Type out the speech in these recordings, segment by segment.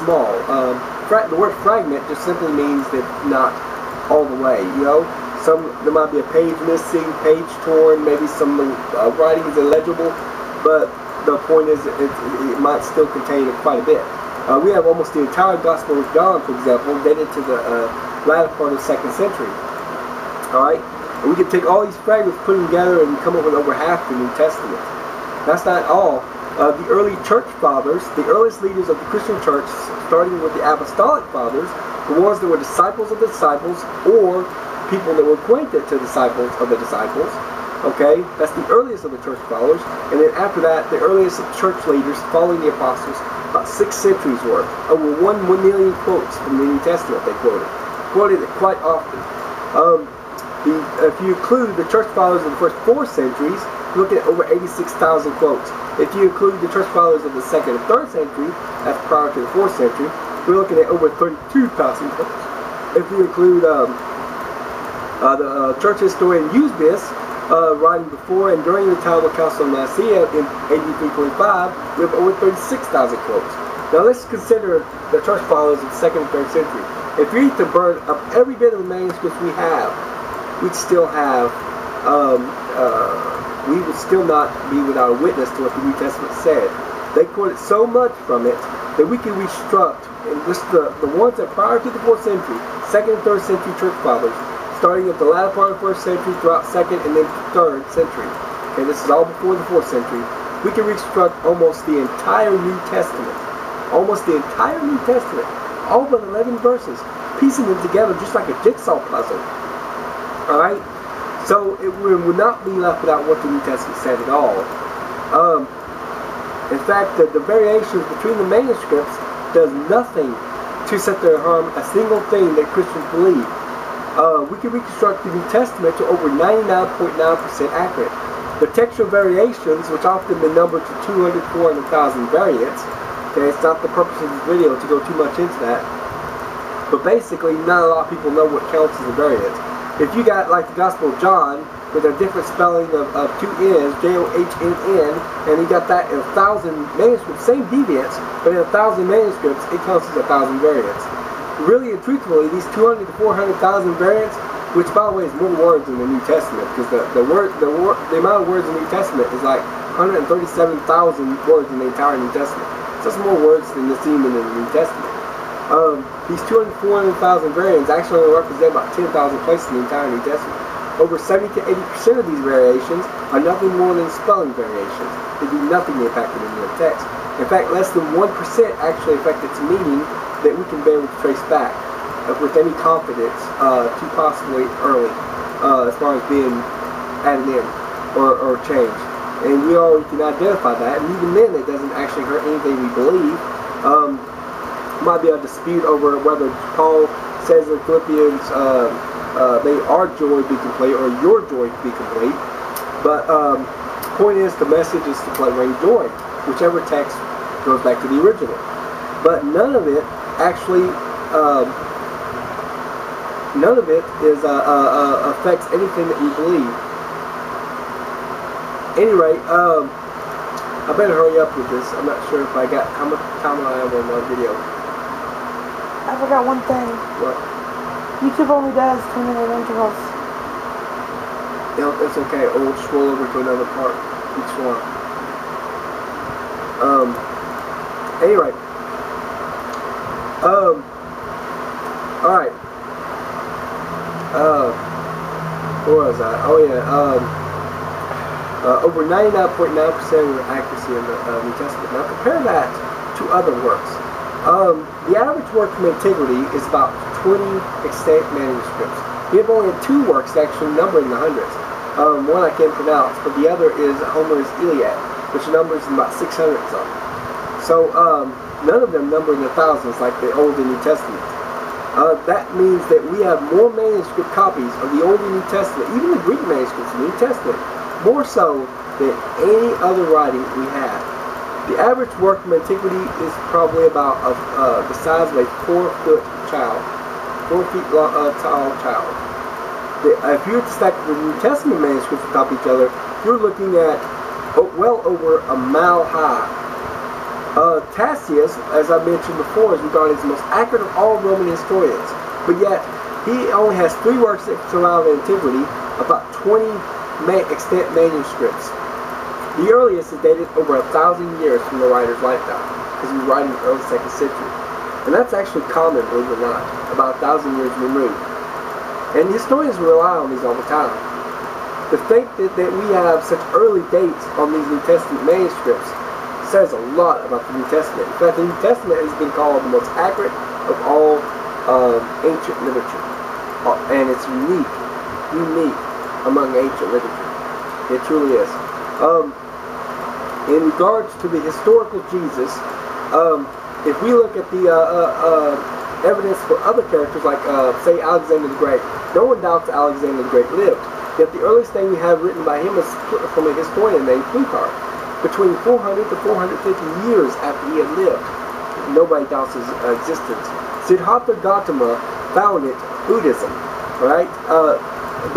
small. The word fragment just simply means that not all the way, you know. There might be a page missing, page torn, maybe some writing is illegible, but the point is it might still contain quite a bit. We have almost the entire Gospel of John, for example, dated to the latter part of the 2nd century. Alright? And we can take all these fragments, put them together, and come up with over half the New Testament. That's not all. The early church fathers, the earliest leaders of the Christian church, starting with the apostolic fathers, the ones that were disciples of the disciples, or people that were acquainted to disciples of the disciples. Okay, that's the earliest of the church fathers. And then after that, the earliest church leaders following the apostles, about 6 centuries worth. Over 1 million quotes from the New Testament they quoted it quite often. If you include the church fathers of the first 4 centuries, you're looking at over 86,000 quotes. If you include the church fathers of the 2nd and 3rd century, that's prior to the 4th century, we're looking at over 32,000 quotes. If you include the church historian Eusebius, writing before and during the time of Council of Nicaea in AD 325, we have over 36,000 quotes. Now let's consider the church fathers of the 2nd and 3rd century. If we were to burn up every bit of the manuscripts we have, we'd still have, we would still not be without a witness to what the New Testament said. They quoted so much from it that we can reconstruct, and just the ones that prior to the 4th century, 2nd and 3rd century church fathers, starting at the latter part of the 1st century throughout 2nd and then 3rd century. Okay, this is all before the 4th century. We can reconstruct almost the entire New Testament. Almost the entire New Testament. All but 11 verses. Piecing them together just like a jigsaw puzzle. Alright? So it would not be left without what the New Testament said at all. In fact, the variations between the manuscripts does nothing to set their harm a single thing that Christians believe. We can reconstruct the New Testament to over 99.9% accurate. The textual variations, which often been numbered to 200, 400,000 variants, okay, it's not the purpose of this video to go too much into that, but basically not a lot of people know what counts as a variant. If you got like the Gospel of John, with a different spelling of 2 N's, J-O-H-N-N, and you got that in 1,000 manuscripts, same deviants, but in 1,000 manuscripts, it counts as 1,000 variants. Really and truthfully, these 200 to 400,000 variants, which by the way is more words in the New Testament, because the amount of words in the New Testament is like 137,000 words in the entire New Testament. So that's more words than the semen in the New Testament. These 200 to 400,000 variants actually only represent about 10,000 places in the entire New Testament. Over 70 to 80% of these variations are nothing more than spelling variations. They do nothing to impact the meaning of the text. In fact, less than 1% actually affect its meaning that we can be able to trace back with any confidence to possibly early as far as being added in or changed. And we already can identify that, and even then it doesn't actually hurt anything we believe. Might be a dispute over whether Paul says in Philippians may our joy be complete or your joy be complete, but the point is the message is to bring joy, whichever text goes back to the original. But none of it actually, none of it is affects anything that we believe. Anyway, I better hurry up with this. I'm not sure if I got how much time I have on my video. I forgot one thing. What? YouTube only does 2-minute intervals. It's okay. We'll scroll over to another part each one. Anyway. Alright. Where was I? Oh yeah. Over 99.9% of the accuracy in the New Testament. Now compare that to other works. The average work from antiquity is about 20 extant manuscripts. We have only 2 works that actually number in the hundreds. One I can't pronounce, but the other is Homer's Iliad, which numbers in about 600 something. So none of them number in the thousands like the Old and New Testament. That means that we have more manuscript copies of the Old and New Testament, even the Greek manuscripts of the New Testament, more so than any other writing we have. The average work from antiquity is probably about the size of a 4-foot child, 4 feet tall child. If you were to stack the New Testament manuscripts on top of each other, you're looking at well over a mile high. Tacitus, as I mentioned before, is regarded as the most accurate of all Roman historians. But yet, he only has 3 works that survive in antiquity, about 20 extant manuscripts. The earliest is dated over 1,000 years from the writer's lifetime, because he was writing in the early 2nd century. And that's actually common, believe it or not, about 1,000 years removed. And historians rely on these all the time. To think that we have such early dates on these New Testament manuscripts says a lot about the New Testament. In fact, the New Testament has been called the most accurate of all ancient literature. And it's unique among ancient literature. It truly is. In regards to the historical Jesus, if we look at the evidence for other characters like, say, Alexander the Great, no one doubts Alexander the Great lived. Yet the earliest thing we have written by him is from a historian named Plutarch, between 400 to 450 years after he had lived. Nobody doubts his existence. Siddhartha Gautama founded Buddhism, right?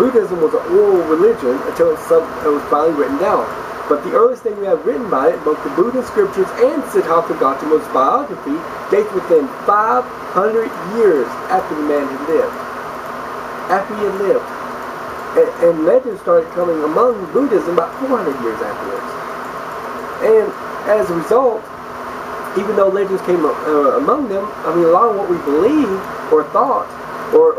Buddhism was an oral religion until it was finally written down. But the earliest thing we have written by it, both the Buddha scriptures and Siddhartha Gautama's biography, dates within 500 years after the man had lived. After he had lived. And legends started coming among Buddhism about 400 years afterwards. And as a result, even though legends came among them, I mean, a lot of what we believe or thought or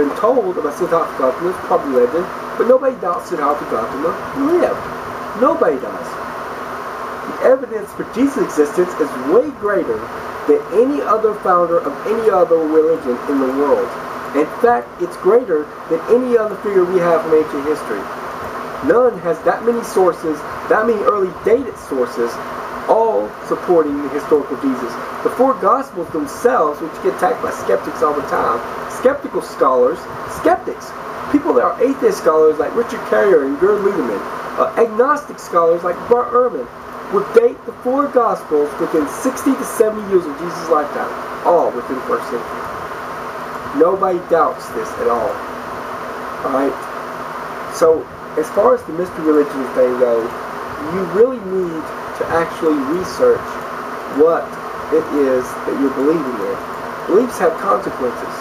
been told about Siddhartha Gautama is probably legend, but nobody doubts Siddhartha Gautama lived. Nobody does. The evidence for Jesus' existence is way greater than any other founder of any other religion in the world. In fact, it's greater than any other figure we have from ancient history. None has that many sources, that many early dated sources, all supporting the historical Jesus. The 4 Gospels themselves, which get attacked by skeptics all the time, skeptical scholars, skeptics, people that are atheist scholars like Richard Carrier and Gerd Ludemann, agnostic scholars like Bart Ehrman, would date the 4 Gospels within 60 to 70 years of Jesus' lifetime, all within the 1st century. Nobody doubts this at all. Alright? So, as far as the mystery religion thing goes, you really need to actually research what it is that you're believing in. Beliefs have consequences.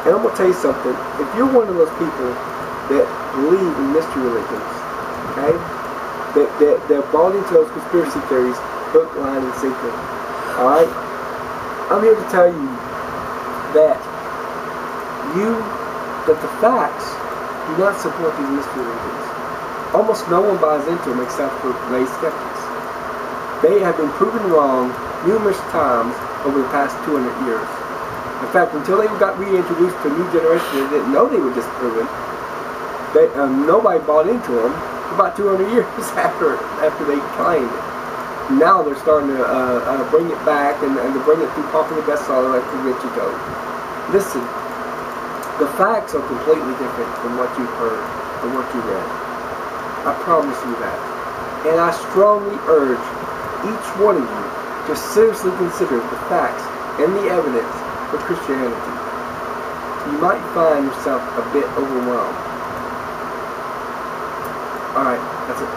And I'm going to tell you something. If you're one of those people that believe in mystery religions, okay, they're bought into those conspiracy theories, hook, line, and sinker, alright? I'm here to tell you that the facts do not support these mystery religions. Almost no one buys into them except for lay skeptics. They have been proven wrong numerous times over the past 200 years. In fact, until they got reintroduced to a new generation that didn't know they were disproven, nobody bought into them for about 200 years after they claimed it. Now they're starting to bring it back and to bring it through popular bestseller like Da Vinci Code. Listen. The facts are completely different from what you've heard and what you read. I promise you that. And I strongly urge each one of you to seriously consider the facts and the evidence for Christianity. You might find yourself a bit overwhelmed. Alright, that's it.